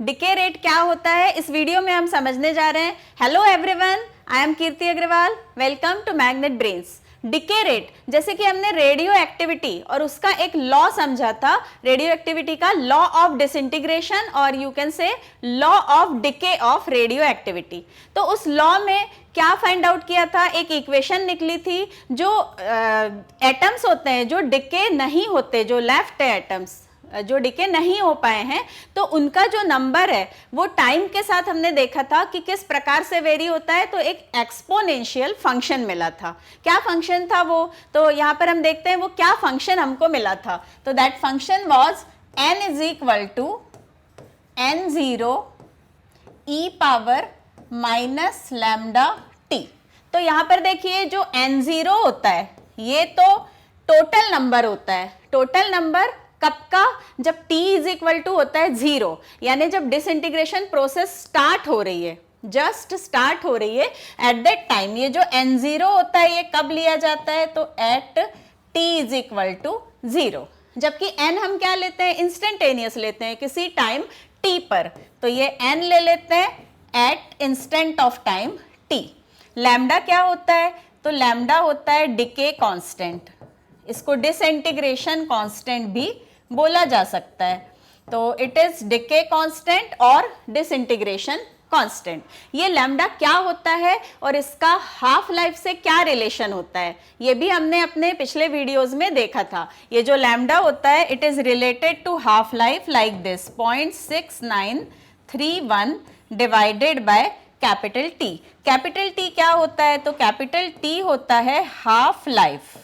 Decay rate क्या होता है इस वीडियो में हम समझने जा रहे हैं। Hello everyone, I am Kirti Agarwal, welcome to Magnet Brains. Decay rate, जैसे कि हमने रेडियो एक्टिविटी और उसका एक लॉ समझा था, रेडियो एक्टिविटी का लॉ ऑफ डिसइंटीग्रेशन और you can say law of decay of radio activity. तो उस लॉ में क्या फाइंड आउट किया था, एक इक्वेशन निकली थी, जो एटम्स होते हैं जो डिके नहीं होते, जो लेफ्ट है एटम्स जो डिके नहीं हो पाए हैं, तो उनका जो नंबर है वो टाइम के साथ हमने देखा था कि किस प्रकार से वेरी होता है। तो एक एक्सपोनेंशियल फंक्शन मिला था। क्या फंक्शन था वो, तो यहाँ पर हम देखते हैं वो क्या फंक्शन हमको मिला था। तो that function was n is equal to n0 e power minus lambda t. तो यहाँ पर देखिए जो n0 होता है ये तो टोटल नंबर होता है। टोटल नंबर कब का, जब t इज इक्वल टू होता है 0, यानी जब डिसइंटीग्रेशन प्रोसेस स्टार्ट हो रही है, जस्ट स्टार्ट हो रही है, एट दैट टाइम ये जो n0 होता है ये कब लिया जाता है, तो at t is equal to 0। जबकि n हम क्या लेते हैं, इंस्टेंटेनियस लेते हैं किसी टाइम t पर, तो ये n ले लेते हैं at instant of time t। Lambda क्या होता है, तो लैम्डा होता है डिके कांस्टेंट, इसको डिसइंटीग्रेशन कांस्टेंट भी बोला जा सकता है। तो इट इज डिके कांस्टेंट और डिसइंटीग्रेशन कांस्टेंट। ये लैम्डा क्या होता है और इसका हाफ लाइफ से क्या रिलेशन होता है, ये भी हमने अपने पिछले वीडियोस में देखा था। ये जो लैम्डा होता है it is related to half life like this 0.6931 divided by capital t. Capital t क्या होता है, तो कैपिटल टी होता है हाफ लाइफ,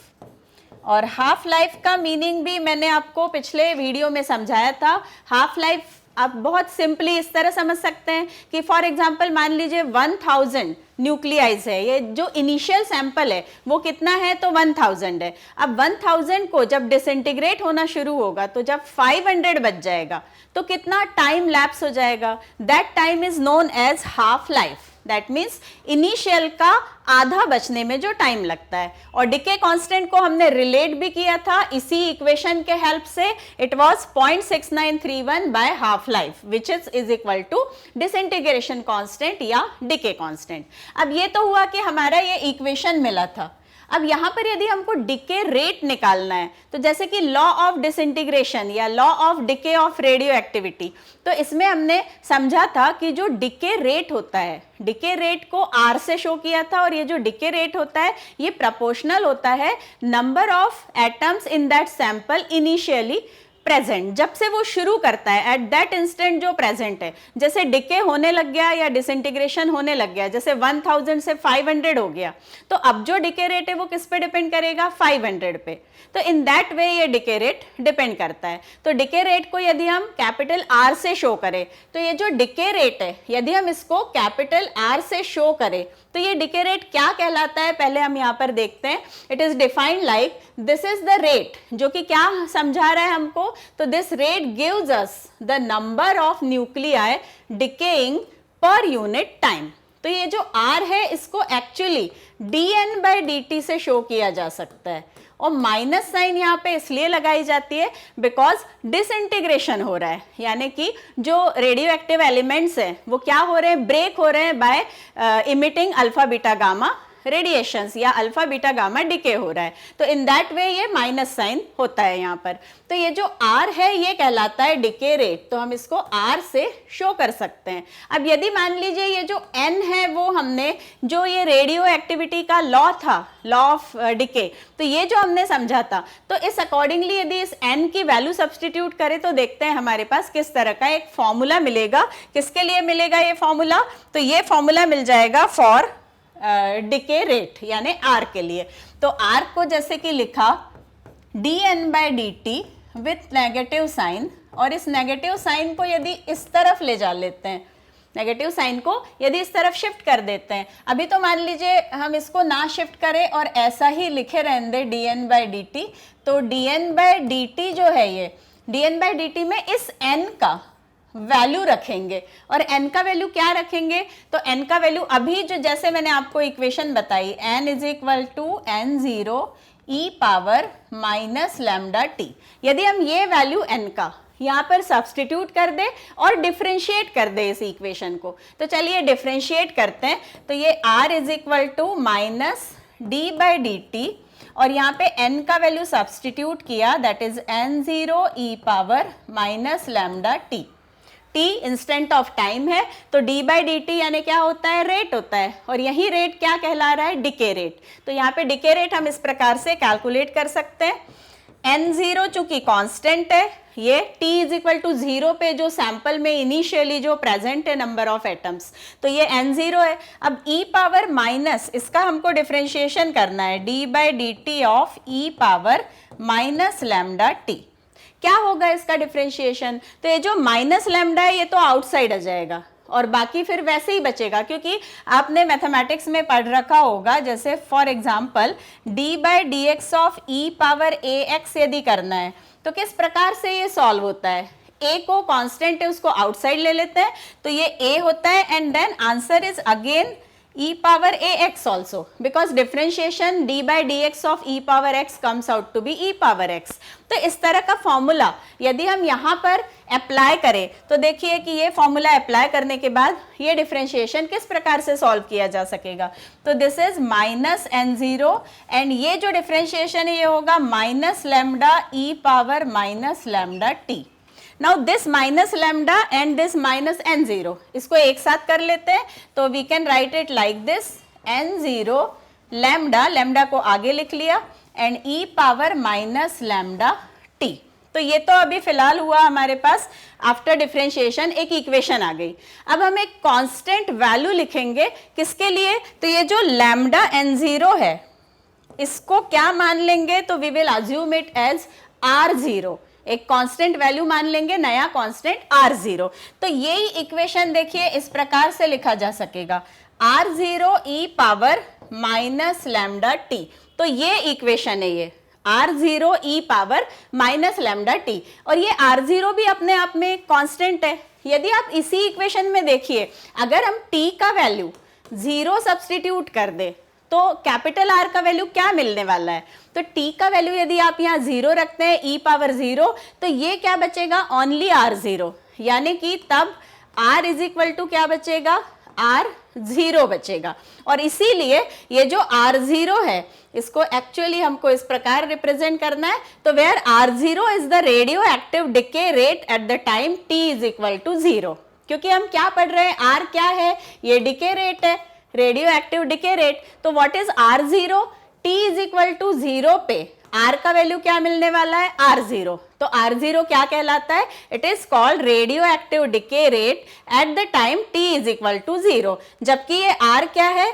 और हाफ लाइफ का मीनिंग भी मैंने आपको पिछले वीडियो में समझाया था। हाफ लाइफ आप बहुत सिंपली इस तरह समझ सकते हैं कि फॉर एग्जांपल मान लीजिए 1000 न्यूक्लियाइज है, ये जो इनिशियल सैंपल है वो कितना है, तो 1000 है। अब 1000 को जब डिसइंटीग्रेट होना शुरू होगा, तो जब 500 बच जाएगा तो कितना टाइम लैप्स हो जाएगा, that time is known as half life. That means initial का आधा बचने में जो टाइम लगता है। और डिके कांस्टेंट को हमने रिलेट भी किया था इसी इक्वेशन के हेल्प से। It was 0.6931 by half life which is equal to disintegration constant या डिके कांस्टेंट। अब ये तो हुआ कि हमारा ये इक्वेशन मिला था। अब यहाँ पर यदि हमको डिके रेट निकालना है, तो जैसे कि लॉ ऑफ डिसइंटीग्रेशन या law of decay of radio activity, तो इसमें हमने समझा था कि जो डिके रेट होता है, डिके रेट को R से शो किया था, और ये जो डिके रेट होता है ये प्रोपोर्शनल होता है number of atoms in that sample initially present, जब से वो शुरू करता है एट दैट इंस्टेंट जो प्रेजेंट है। जैसे डिके होने लग गया या डिसइंटीग्रेशन होने लग गया, जैसे 1000 से 500 हो गया, तो अब जो डिके रेट है वो किस पे डिपेंड करेगा, 500 पे। तो इन दैट वे ये डिके रेट डिपेंड करता है। तो डिके रेट को यदि हम कैपिटल R से शो करें, तो ये जो डिके रेट है यदि हम इसको कैपिटल R से शो करें, तो ये डिके रेट क्या कहलाता है, पहले हम यहाँ पर देखते हैं। It is defined like this is the rate, जो कि क्या समझा रहा है हमको, तो this rate gives us the number of nuclei decaying per unit time. तो ये जो R है इसको एक्चुअली dN/dt से शो किया जा सकता है, और माइनस साइन यहाँ पे इसलिए लगाई जाती है बिकॉज डिसइंटीग्रेशन हो रहा है, यानी कि जो रेडियो एक्टिव एलिमेंट्स हैं वो क्या हो रहे हैं, ब्रेक हो रहे हैं by emitting alpha beta gamma radiations या अल्फा बीटा गामा डिके हो रहा है। तो इन दैट वे ये माइनस साइन होता है यहाँ पर। तो ये जो R है ये कहलाता है डिके रेट, तो हम इसको R से शो कर सकते हैं। अब यदि मान लीजिए ये जो N है वो हमने जो ये रेडियो एक्टिविटी का लॉ था, लॉ ऑफ डिके, तो ये जो हमने समझा था, तो इस अकॉर्डिंगली यदि इस N की वैल्यू सब्सटीट्यूट करें तो देखते हैं हमारे पास किस तरह का एक फॉर्मूला मिलेगा। किसके लिए मिलेगा ये फॉर्मूला, तो ये फॉर्मूला मिल जाएगा फॉर डिके रेट यानी R के लिए। तो R को जैसे कि लिखा dN/dt विथ नेगेटिव साइन, और इस नेगेटिव साइन को यदि इस तरफ ले जा लेते हैं, नेगेटिव साइन को यदि इस तरफ शिफ्ट कर देते हैं, अभी तो मान लीजिए हम इसको ना शिफ्ट करें और ऐसा ही लिखे रहने दें dN/dt, तो dN/dt जो है ये dN/dt में इस n का वैल्यू रखेंगे, और n का वैल्यू क्या रखेंगे, तो n का वैल्यू अभी जो जैसे मैंने आपको इक्वेशन बताई n is equal to n0 e power minus lambda t, यदि हम ये वैल्यू n का यहाँ पर सब्स्टिट्यूट कर दे और डिफरेंशिएट कर दे इस इक्वेशन को। तो चलिए डिफरेंशिएट करते हैं। तो ये r is equal to minus d by d t, और यहाँ पे n का वैल्यू सब्स्टिट्यूट किया, that is n0 e power minus lambda t। t instant of time है, तो d बाई डी टी यानी क्या होता है, रेट होता है, और यही रेट क्या कहला रहा है, डिके रेट। तो यहाँ पे डिके रेट हम इस प्रकार से कैलकुलेट कर सकते हैं। n0 चूंकि कांस्टेंट है, ये t इज इक्वल टू 0 पे जो सैंपल में इनिशियली जो प्रेजेंट है नंबर ऑफ एटम्स, तो ये n0 है। अब e पावर माइनस, इसका हमको डिफरेंशिएशन करना है, d by d T of e power minus lambda t। क्या होगा इसका डिफरेंशिएशन, तो ये जो माइनस लैम्डा है ये तो आउटसाइड आ जाएगा और बाकी फिर वैसे ही बचेगा, क्योंकि आपने मैथमेटिक्स में पढ़ रखा होगा, जैसे for example d by D x of e power A x यदि करना है तो किस प्रकार से ये सॉल्व होता है, a को कांस्टेंट है उसको आउटसाइड ले लेते हैं, तो ये a होता है, and then answer is again e power a x also, because differentiation d by dx of e power x comes out to be e power x। तो इस तरह का फॉर्मूला यदि हम यहाँ पर अप्लाई करें तो देखिए कि ये फॉर्मूला अप्लाई करने के बाद ये डिफरेंशिएशन किस प्रकार से सॉल्व किया जा सकेगा। तो this is minus n0, and ये जो डिफरेंशिएशन है ये होगा minus lambda e power minus lambda t। Now this minus lambda and this minus n0, इसको एक साथ कर लेते हैं, तो we can write it like this, n0 lambda, lambda को आगे लिख लिया, and e power minus lambda t। तो ये तो अभी फिलहाल हुआ हमारे पास आफ्टर डिफरेंशिएशन एक इक्वेशन आ गई। अब हम एक कांस्टेंट वैल्यू लिखेंगे, किसके लिए, तो ये जो लैम्डा n0 है इसको क्या मान लेंगे, तो we will assume it as r0, एक कांस्टेंट वैल्यू मान लेंगे, नया कांस्टेंट r0। तो यही इक्वेशन देखिए इस प्रकार से लिखा जा सकेगा, r0 e power minus lambda t। तो ये इक्वेशन है, ये r0 e power minus lambda t, और ये r0 भी अपने आप में एक कांस्टेंट है। यदि आप इसी इक्वेशन में देखिए, अगर हम t का वैल्यू 0 सब्स्टिट्यूट कर दे तो कैपिटल R का वैल्यू क्या मिलने वाला है, तो t का वैल्यू यदि आप यहाँ 0 रखते हैं e पावर 0, तो ये क्या बचेगा, ओनली r0, यानी कि तब r इज इक्वल टू क्या बचेगा, r0 बचेगा। और इसीलिए ये जो r0 है इसको एक्चुअली हमको इस प्रकार रिप्रेजेंट करना है, तो where r0 is the radioactive decay rate at the time t is equal to 0। क्योंकि हम क्या पढ़ रहे हैं, r क्या है, ये डिके रेट है, रेडियो एक्टिव डिके रेट। तो what is r0, t is equal to 0 पे r का वैल्यू क्या मिलने वाला है, r0। तो r0 क्या कहलाता है, it is called radioactive decay rate at the time t is equal to 0। जबकि ये r क्या है,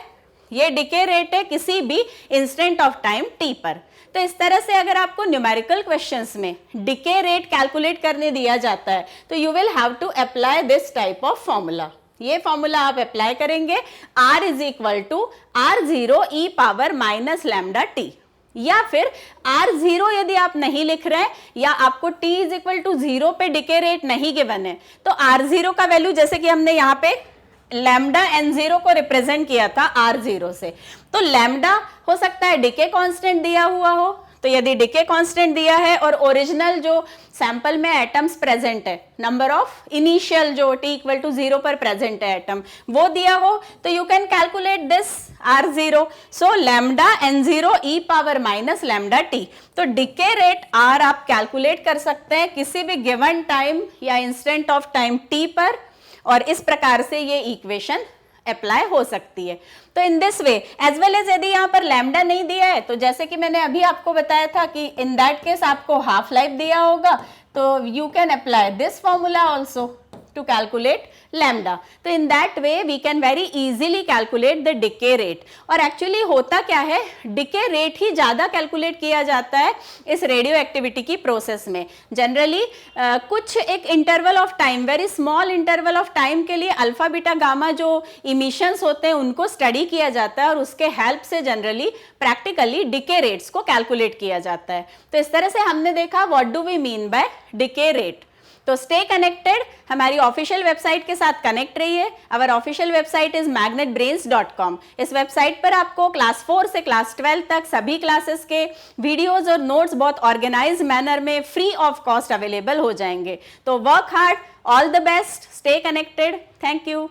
ये डिके रेट है किसी भी इंस्टेंट ऑफ टाइम t पर। तो इस तरह से अगर आपको न्यूमेरिकल क्वेश्चंस में डिके रेट कैलकुलेट करने दिया जाता है तो you will have to apply this type of formula. ये फॉर्मूला आप अप्लाई करेंगे, r is equal to r0 e power minus lambda t, या फिर r0 यदि आप नहीं लिख रहे हैं या आपको t इज इक्वल टू 0 पे डिके रेट नहीं गिवन है, तो r0 का वैल्यू, जैसे कि हमने यहाँ पे लैम्डा n0 को रिप्रेजेंट किया था r0 से, तो लैम्डा हो सकता है डिके कांस्टेंट दिया हुआ हो, तो यदि डिके कांस्टेंट दिया है और ओरिजिनल जो सैंपल में एटम्स प्रेजेंट है, नंबर ऑफ इनिशियल जो t इक्वल टू 0 पर प्रेजेंट है एटम, वो दिया हो, तो you can calculate this r0। So lambda n0 e power minus lambda t। तो डिके रेट r आप कैलकुलेट कर सकते हैं किसी भी गिवन टाइम या इंस्टेंट ऑफ टाइम t पर, और इस प्रकार से ये इक्वेशन अप्लाई हो सकती है। तो in this way as well as यदि यहाँ पर लैम्डा नहीं दिया है, तो जैसे कि मैंने अभी आपको बताया था कि इन दैट केस आपको हाफ लाइफ दिया होगा, तो you can apply this formula also to calculate lambda. तो in that way we can very easily calculate the decay rate. और एक्चुअली होता क्या है, डिके रेट ही ज़्यादा कैलकुलेट किया जाता है इस रेडियो एक्टिविटी की प्रोसेस में। जनरली कुछ एक interval of time, very small interval of time के लिए अल्फा बीटा गामा जो इमिशंस होते हैं उनको स्टडी किया जाता है, और उसके हेल्प से जनरली प्रैक्टिकली डिके रेट्स को कैलकुलेट किया जाता है। तो इस तरह से हमने देखा what do we mean by decay rate. तो स्टे कनेक्टेड, हमारी ऑफिशियल वेबसाइट के साथ कनेक्ट रहिए। Our official website is magnetbrains.com। इस वेबसाइट पर आपको क्लास 4 से क्लास 12 तक सभी क्लासेस के वीडियोस और नोट्स बहुत ऑर्गेनाइज मैनर में फ्री ऑफ कॉस्ट अवेलेबल हो जाएंगे। तो work hard, all the best, stay connected, thank you.